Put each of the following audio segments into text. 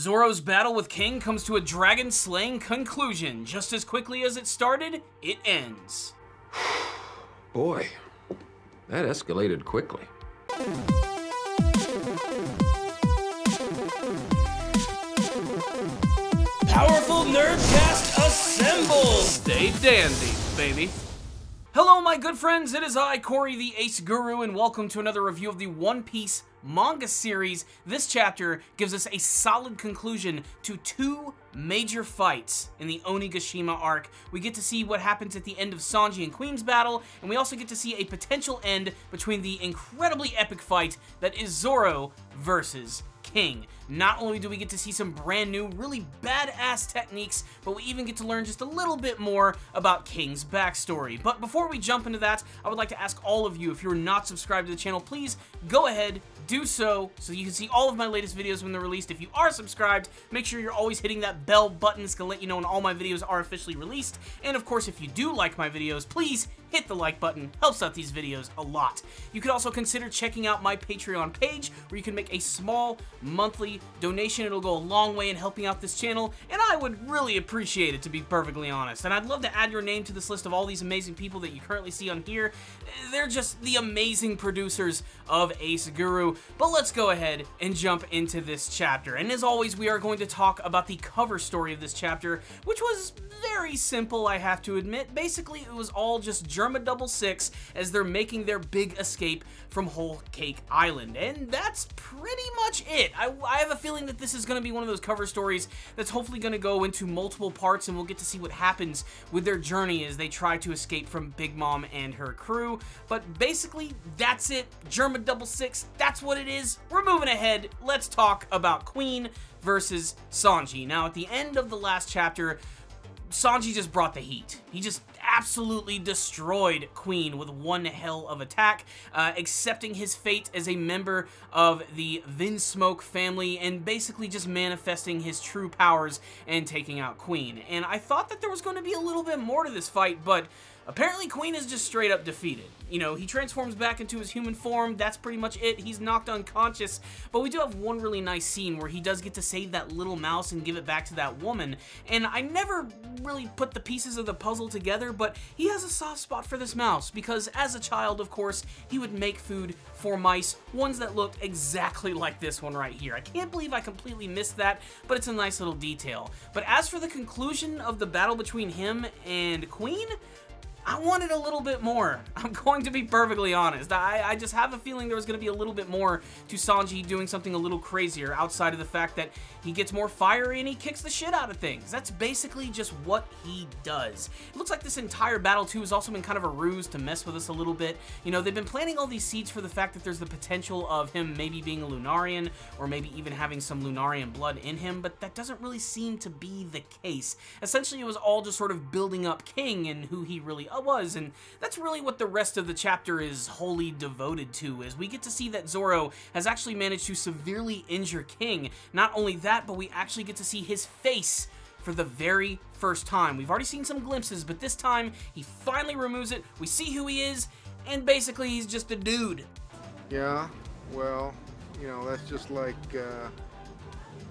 Zoro's battle with King comes to a dragon-slaying conclusion. Just as quickly as it started, it ends. Boy, that escalated quickly. Powerful Nerdcast assemble! Stay dandy, baby. Hello, my good friends. It is I, Corey, the Ace Guru, and welcome to another review of the One Piece manga series. This chapter gives us a solid conclusion to two major fights in the Onigashima arc. We get to see what happens at the end of Sanji and Queen's battle, and we also get to see a potential end between the incredibly epic fight that is Zoro versus King. Not only do we get to see some brand new, really badass techniques, but we even get to learn just a little bit more about King's backstory. But before we jump into that, I would like to ask all of you, if you're not subscribed to the channel, please go ahead, do so you can see all of my latest videos when they're released. If you are subscribed, make sure you're always hitting that bell button. It's gonna let you know when all my videos are officially released. And of course, if you do like my videos, please hit the like button. Helps out these videos a lot. You could also consider checking out my Patreon page, where you can make a small monthly donation. It'll go a long way in helping out this channel, and I would really appreciate it, to be perfectly honest. And I'd love to add your name to this list of all these amazing people that you currently see on here. They're just the amazing producers of Ace Guru. But let's go ahead and jump into this chapter. And as always, we are going to talk about the cover story of this chapter, which was very simple, I have to admit. Basically, it was all just Germa 66 as they're making their big escape from Whole Cake Island. And that's pretty much it. I have a feeling that this is going to be one of those cover stories that's hopefully going to go into multiple parts, and we'll get to see what happens with their journey as they try to escape from Big Mom and her crew. But basically, that's it. Germa 66, that's what it is. We're moving ahead. Let's talk about Queen versus Sanji. Now, at the end of the last chapter, Sanji just brought the heat. He just absolutely destroyed Queen with one hell of attack, accepting his fate as a member of the Vinsmoke family and basically just manifesting his true powers and taking out Queen. And I thought that there was going to be a little bit more to this fight, but apparently Queen is just straight up defeated. You know, he transforms back into his human form. That's pretty much it. He's knocked unconscious, but we do have one really nice scene where he does get to save that little mouse and give it back to that woman. And I never really put the pieces of the puzzle together, but he has a soft spot for this mouse because as a child, of course, he would make food for mice, ones that looked exactly like this one right here. I can't believe I completely missed that, but it's a nice little detail. But as for the conclusion of the battle between him and Queen, I wanted a little bit more. I'm going to be perfectly honest. I just have a feeling there was going to be a little bit more to Sanji doing something a little crazier outside of the fact that he gets more fiery and he kicks the shit out of things. That's basically just what he does. It looks like this entire battle, too, has also been kind of a ruse to mess with us a little bit. You know, they've been planting all these seeds for the fact that there's the potential of him maybe being a Lunarian or maybe even having some Lunarian blood in him, but that doesn't really seem to be the case. Essentially, it was all just sort of building up King and who he really was, and that's really what the rest of the chapter is wholly devoted to, is we get to see that Zoro has actually managed to severely injure King. Not only that, but we actually get to see his face for the very first time. We've already seen some glimpses, but this time he finally removes it. We see who he is, and basically he's just a dude. Yeah, well, you know, that's just like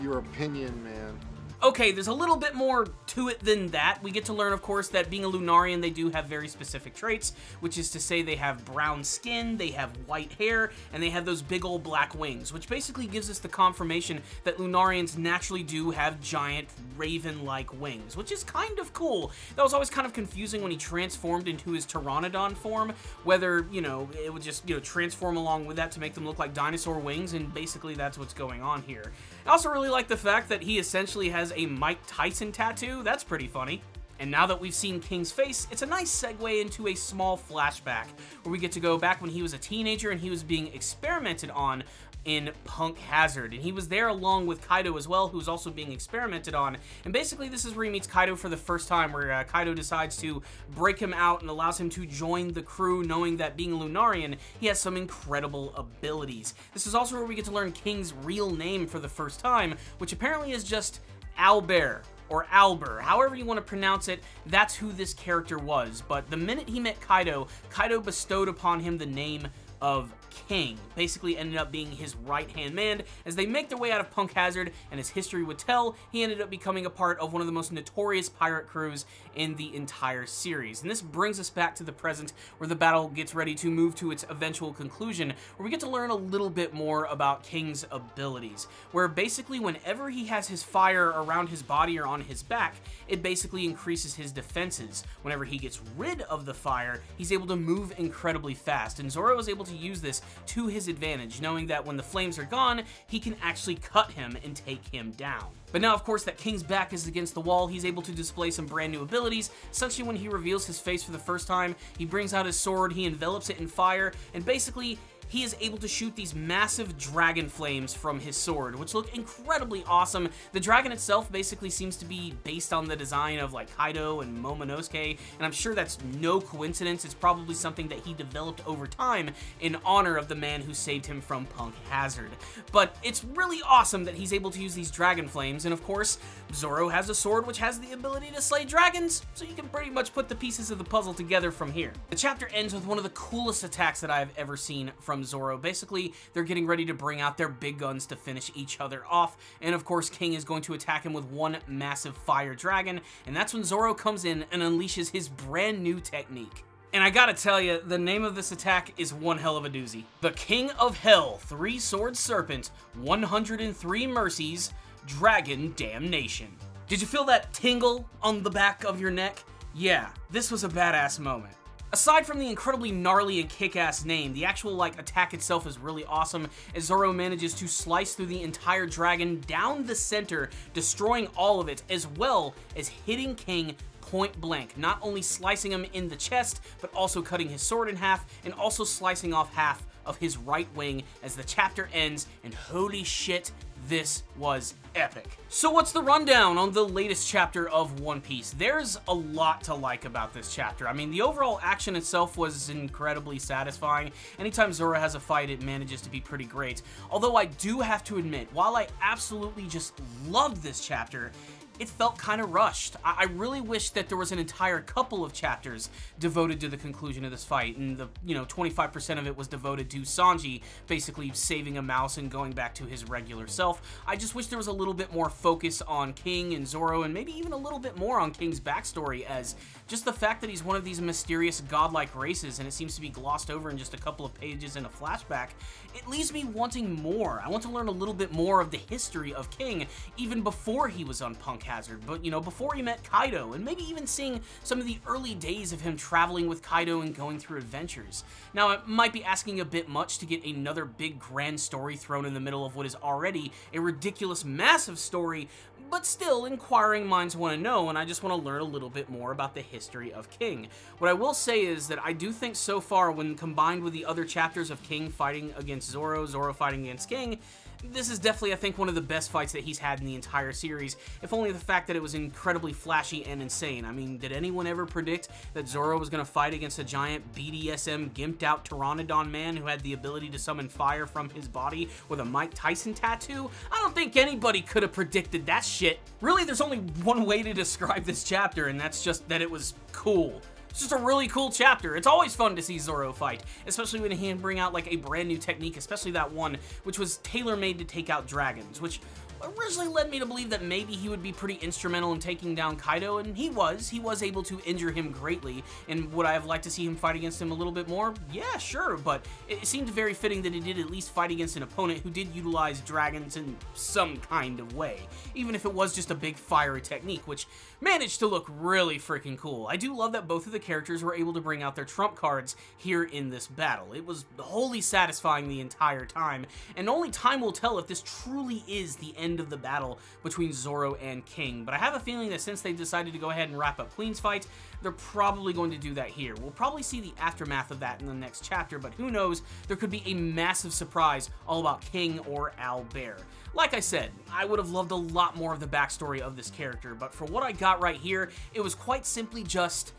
your opinion, man. Okay, there's a little bit more to it than that. We get to learn, of course, that being a Lunarian, they do have very specific traits, which is to say they have brown skin, they have white hair, and they have those big old black wings, which basically gives us the confirmation that Lunarians naturally do have giant raven-like wings, which is kind of cool. That was always kind of confusing when he transformed into his Pteranodon form, whether, you know, it would just, you know, transform along with that to make them look like dinosaur wings, and basically that's what's going on here. I also really like the fact that he essentially has a Mike Tyson tattoo. That's pretty funny. And now that we've seen King's face, it's a nice segue into a small flashback where we get to go back when he was a teenager and he was being experimented on in Punk Hazard, and he was there along with Kaido as well, who's also being experimented on. And basically this is where he meets Kaido for the first time, where Kaido decides to break him out and allows him to join the crew, knowing that being a Lunarian, he has some incredible abilities. This is also where we get to learn King's real name for the first time, which apparently is just Albert, or Albert, however you want to pronounce it. That's who this character was. But the minute he met Kaido, Kaido bestowed upon him the name of King, basically ended up being his right-hand man as they make their way out of Punk Hazard, and as history would tell, he ended up becoming a part of one of the most notorious pirate crews in the entire series. And this brings us back to the present, where the battle gets ready to move to its eventual conclusion, where we get to learn a little bit more about King's abilities, where basically whenever he has his fire around his body or on his back, it basically increases his defenses. Whenever he gets rid of the fire, he's able to move incredibly fast, and Zoro is able to use this to his advantage, knowing that when the flames are gone, he can actually cut him and take him down. But now, of course, that King's back is against the wall, he's able to display some brand new abilities. Essentially, when he reveals his face for the first time, he brings out his sword, he envelops it in fire, and basically, he is able to shoot these massive dragon flames from his sword, which look incredibly awesome. The dragon itself basically seems to be based on the design of like Kaido and Momonosuke, and I'm sure that's no coincidence. It's probably something that he developed over time in honor of the man who saved him from Punk Hazard. But it's really awesome that he's able to use these dragon flames, and of course, Zoro has a sword which has the ability to slay dragons, so you can pretty much put the pieces of the puzzle together from here. The chapter ends with one of the coolest attacks that I've ever seen from Zoro. Basically, they're getting ready to bring out their big guns to finish each other off, and of course, King is going to attack him with one massive fire dragon, and that's when Zoro comes in and unleashes his brand new technique. And I gotta tell you, the name of this attack is one hell of a doozy. The King of Hell, 3-Sword Serpent, 103 Mercies, Dragon Damnation. Did you feel that tingle on the back of your neck? Yeah, this was a badass moment. Aside from the incredibly gnarly and kick-ass name, the actual attack itself is really awesome as Zoro manages to slice through the entire dragon down the center, destroying all of it, as well as hitting King point blank, not only slicing him in the chest, but also cutting his sword in half, and also slicing off half of his right wing as the chapter ends, and holy shit, this was epic. So what's the rundown on the latest chapter of One Piece? There's a lot to like about this chapter. I mean, the overall action itself was incredibly satisfying. Anytime Zoro has a fight, it manages to be pretty great. Although I do have to admit, while I absolutely just loved this chapter, it felt kind of rushed. I really wish that there was an entire couple of chapters devoted to the conclusion of this fight, and the 25% of it was devoted to Sanji basically saving a mouse and going back to his regular self. I just wish there was a little bit more focus on King and Zoro, and maybe even a little bit more on King's backstory, as just the fact that he's one of these mysterious godlike races and it seems to be glossed over in just a couple of pages in a flashback, it leaves me wanting more. I want to learn a little bit more of the history of King, even before he was on Punk Hazard, but before he met Kaido, and maybe even seeing some of the early days of him traveling with Kaido and going through adventures. Now, it might be asking a bit much to get another big grand story thrown in the middle of what is already a ridiculous, massive story, but still, inquiring minds want to know, and I just want to learn a little bit more about the history of King. What I will say is that I do think so far, when combined with the other chapters of King fighting against Zoro, Zoro fighting against King, this is definitely, I think, one of the best fights that he's had in the entire series, if only the fact that it was incredibly flashy and insane. I mean, did anyone ever predict that Zoro was going to fight against a giant BDSM gimped out Pteranodon man who had the ability to summon fire from his body with a Mike Tyson tattoo? I don't think anybody could have predicted that shit. Really, there's only one way to describe this chapter, and that's just that it was cool. It's just a really cool chapter. It's always fun to see Zoro fight, especially when he can bring out a brand new technique, especially that one which was tailor-made to take out dragons, which originally led me to believe that maybe he would be pretty instrumental in taking down Kaido, and he was able to injure him greatly. And would I have liked to see him fight against him a little bit more? Yeah, sure, but it seemed very fitting that he did at least fight against an opponent who did utilize dragons in some kind of way, even if it was just a big fiery technique, which managed to look really freaking cool. I do love that both of the characters were able to bring out their trump cards here in this battle. It was wholly satisfying the entire time, and only time will tell if this truly is the end of the battle between Zoro and King. But I have a feeling that since they decided to go ahead and wrap up Queen's fight, they're probably going to do that here. We'll probably see the aftermath of that in the next chapter, but who knows, there could be a massive surprise all about King or Albert. Like I said, I would have loved a lot more of the backstory of this character, but for what I got right here, it was quite simply just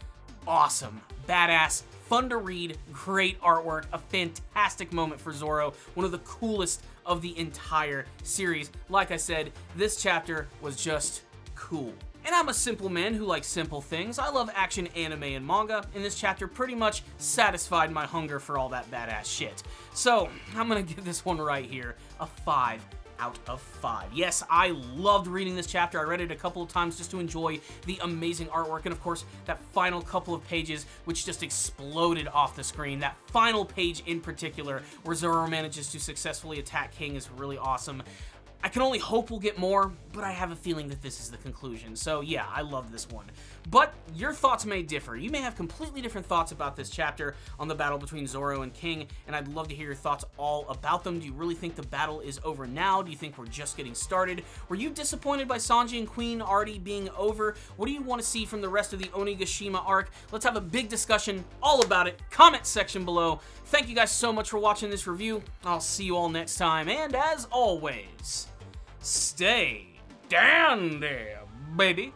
awesome, badass, fun to read, great artwork, a fantastic moment for Zoro, one of the coolest of the entire series. Like I said, this chapter was just cool. And I'm a simple man who likes simple things. I love action, anime, and manga, and this chapter pretty much satisfied my hunger for all that badass shit. So, I'm gonna give this one right here a 5 out of 5. Yes, I loved reading this chapter. I read it a couple of times just to enjoy the amazing artwork, and of course, that final couple of pages which just exploded off the screen. That final page in particular, where Zoro manages to successfully attack King, is really awesome. I can only hope we'll get more, but I have a feeling that this is the conclusion. So yeah, I love this one. But your thoughts may differ. You may have completely different thoughts about this chapter on the battle between Zoro and King, and I'd love to hear your thoughts all about them. Do you really think the battle is over now? Do you think we're just getting started? Were you disappointed by Sanji and Queen already being over? What do you want to see from the rest of the Onigashima arc? Let's have a big discussion all about it. Comment section below. Thank you guys so much for watching this review. I'll see you all next time, and as always, stay dandy, baby.